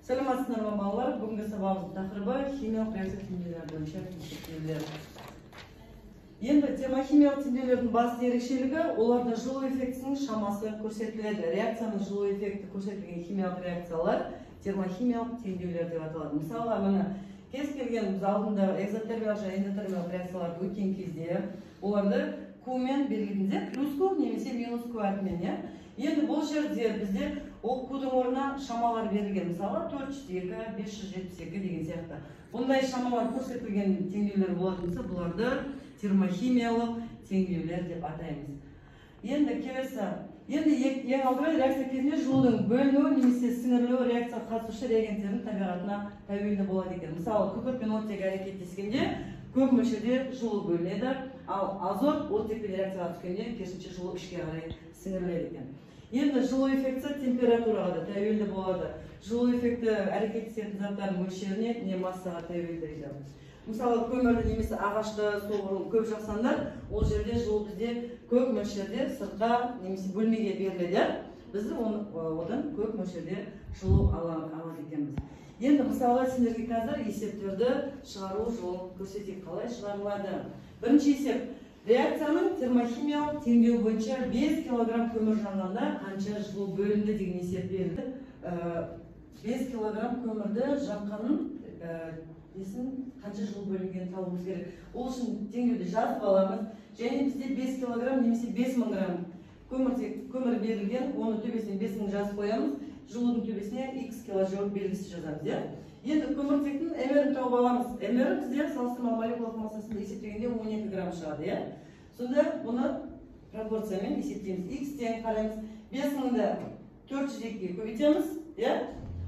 Саламатсыздарбы балалар? Бүгінгі сабағымыздың тақырыбы химиялық реакция теңдеулері бойынша есептеулер. Енді термохимиялық теңдеулердің басты ерекшелігі оларда жылу эффектісінің шамасы көрсетіледі. Реакцияның жылу эффекті көрсетілген химиялық реакциялар термохимиялық теңдеулер деп аталады. Мысалы, мына кез келген біз алдында экзотермиялық және эндотермиялық реакцияларды өткен кезде оларды Q-мен белгілейміз, плюс Q немесе минус Q әрпімен. Енді бұл жерде бізде ол Q-дің орнына шамалар берілген. Мысалы 402, 572 деген сияқты. Бұндай шамалар көрсетілген теңдеулер болатын болса, бұларды термохимиялық теңдеулер деп атаймыз. Енді келесі, ең алдымен реакция кезінде жылудың бөлінуі немесе сіңірілуі реакция қатысушы реагенттердің табиғатына тәуелді болады екен. Мысалы, күкірт пен оттек әрекеттескенде көп мөлшерде жылу бөлінеді, ал азот оттекпен реакцияға түскенде керісінше жылу ішке қарай сіңіріледі екен. Енді жылу эффекті температураға да тәуелді болады. Жылу эффекті әрекеттесетін заттардың мөлшеріне не массаға тәуелді дейді. Мысалы, көмірді немесе ағашты соғырын көп жақсаңдар, ол жерде жылу бізде көп мөлшерде сыртқа немесе бөлмеге беріледі. Біз одан көп мөлшерде жылу алады екенбіз. Енді мысалға сендерге қазір есептерді шығару жолын көрсетейік, қалай шығарылады. Бірінші есеп. Реакцияның термохимиялық теңдеуі бойынша 5 кг көмір жанғанда қанша жылу бөлінді деген есеп берілді. 5 кг көмірді жаққанын қанша жылу бөлінгенін табуымыз керек. Ол үшін теңдеуді жазып аламыз. Және бізде 5 кг немесе 5000 грамм көмір берілген, оны төбесіне 5000 жазып қоямыз. Жылудың төбесіне X киложоуль белгісі жазамыз. Енді көміртектің эмерін тауып аламыз. Эмері бізде салыстырмалы молекулалық массасында есептегенде 12 грамм шығады. Сонда бұны пропорциямен есептейміз. X тең қараймыз. 5000-ді 402-ге көбейтеміз.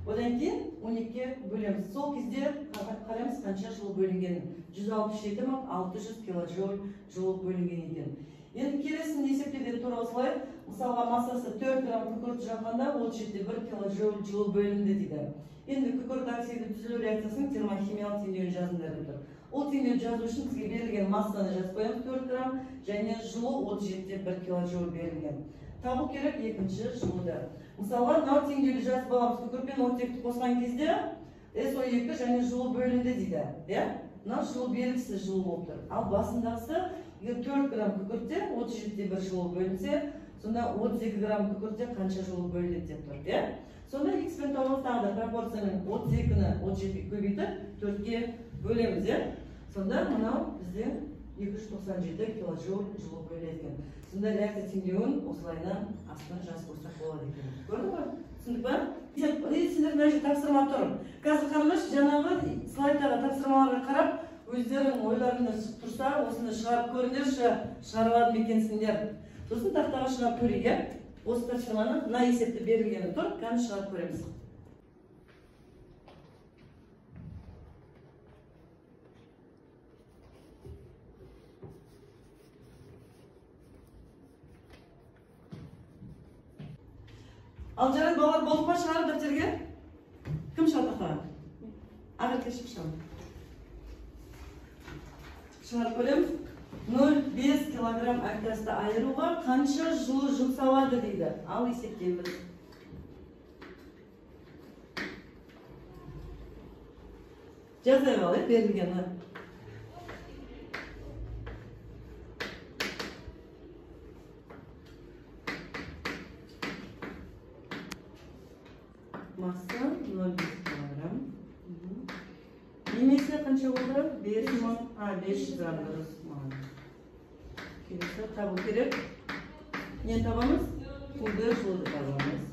Одан кейін 12-ге бөлеміз. Сол кезде қараймыз қанша жылу бөлінгенін. 167.600 киложоуль жылу бөлінген екен. Енді келесін есептеуді тура осылай. Мысалға массасы 4 грамм күкірт жаққанда 37,1 киложоуль жылу бөлінді дейді. Енді күкірт оксиді түзілу реакциясының термохимиялық теңдеуін жазыңдар деп тұр. Ол теңдеуді жазу үшін бізге берілген массаны жазып қоямыз 4 грамм және жылу 37,1 киложоуль берілген. Табу керек екінші жылуды. Мысалға, мынау теңдеуді жазып аламыз. Күкірт пен оттекті қосқан кезде SO2 және жылу бөлінді дейді. Мынау жылу белгісіз жылу болып тұр. Ал басындағысы 4 грамм күкіртте 37,1 жылу бөлінсе, сонда 32 грамм күкіртте қанша жылу бөлінеді деп тұр. Сонда X пен табамыз тағы да пропорциямен 32-ні 37-ге көбейтіп 4-ге бөлеміз. Сонда мынау бізде 297 киложоуль жылу бөлінеді. Сонда реакция теңдеуін осылайна астына жазып қойсақ болады екен. Көрдің бе? Түсіндік па? Сендер мына жерде тапсырма тұр. Қазір қараңдаршы, жаңағы слайдтағы тапсырмаларға қарап, өздерінің ойларында тұрса, осыны шығарып көріңдерші, шығарылады екенсіңдер. Сосын тақтаға шығарып көрейік. Осы тапсырманы мына есепті берілгені тұр, қаны шығарып көреміз. Ал жарайды, балалар болып па шығарып дәптерге? Кім шығарып тақтаға? Ағыр кешіп шығарып. Шығарып көреміз. 0,5 килограмм әктасты айыруға қанша жылу жұмсалады дейді. Ал есептейміз. Жазай қалай берілгені. Масса 0,5 килограмм. Немесе қанша болды? 500 грамм дұрыс. Келесі табу керек. Не табамыз? Құлды жылуды табамыз.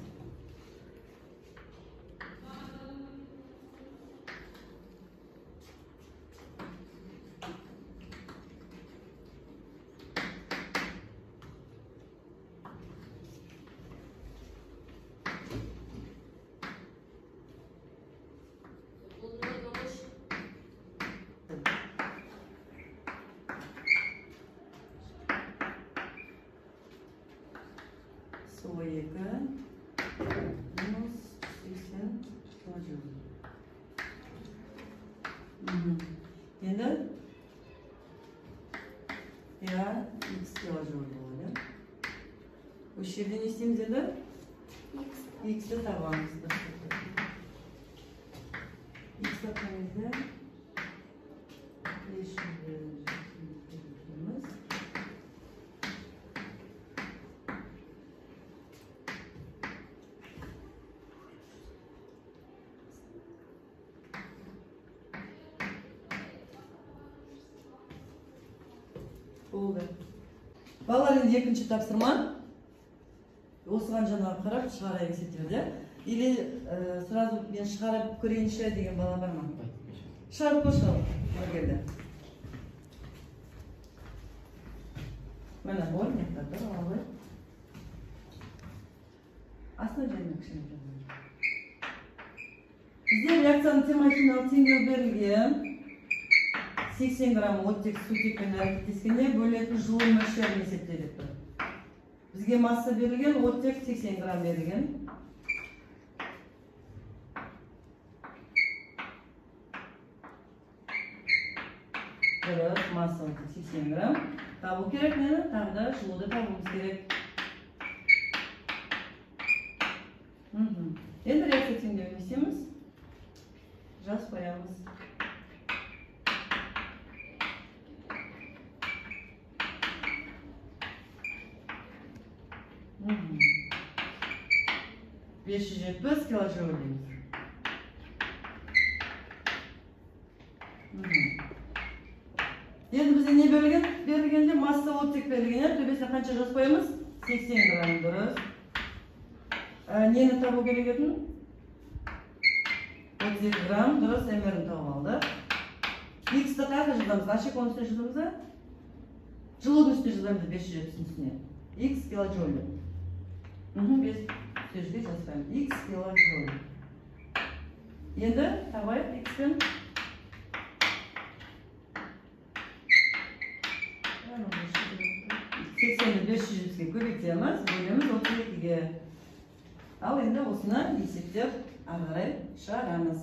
Енді X киложоуль болады. Осы жерде не істейміз енді? X'ті табамыз. Stepimizde 500 Oldu. Балалар енді екінші тапсырма. Осыған жаңағы қарап шығара есептеді. Или сразу мен шығарып көрейінші деген бала бар ма? Шығарып көрші ал. Келді. Мына бой, мектаптар алабай. Астына жайына кішкене. Бізде реакцияның термохимиялық теңдеуі берілген. 80 грамм оттек сутекпен әрекеттескенде бөлінетін жылу мөлшерін есептедік тұр. Бізге масса берілген, оттек 80 грамм берілген. Дұрыс, масса 80 грамм. Табу керек нені? Тағы да жылуды табуымыз керек. Енді реакция теңдеуін істейміз. Жазып қоямыз. Угу. 570 килоджоуль дейміз. Енді бізде не берілген? Берілгенде масса оттек берілген. Төбесіне қанша жазып қоямыз? 80 грамм, дұрыс. Нені табу керек етін? 32 грамм, дұрыс, мр'ін тауып алды. X-ті қайда жазамыз? Ашық оның үстіне жазамыз да? Жылудың үстіне жазамыз 570 үстіне. X килоджоуль. 5 сөзге жазбаймыз. X килоджоуль. Енді табайық X-пен. 80-ді 570-ге көбейтеміз, бөлеміз 32-ге. Ал енді осыны есептеп ары қарай шығарамыз.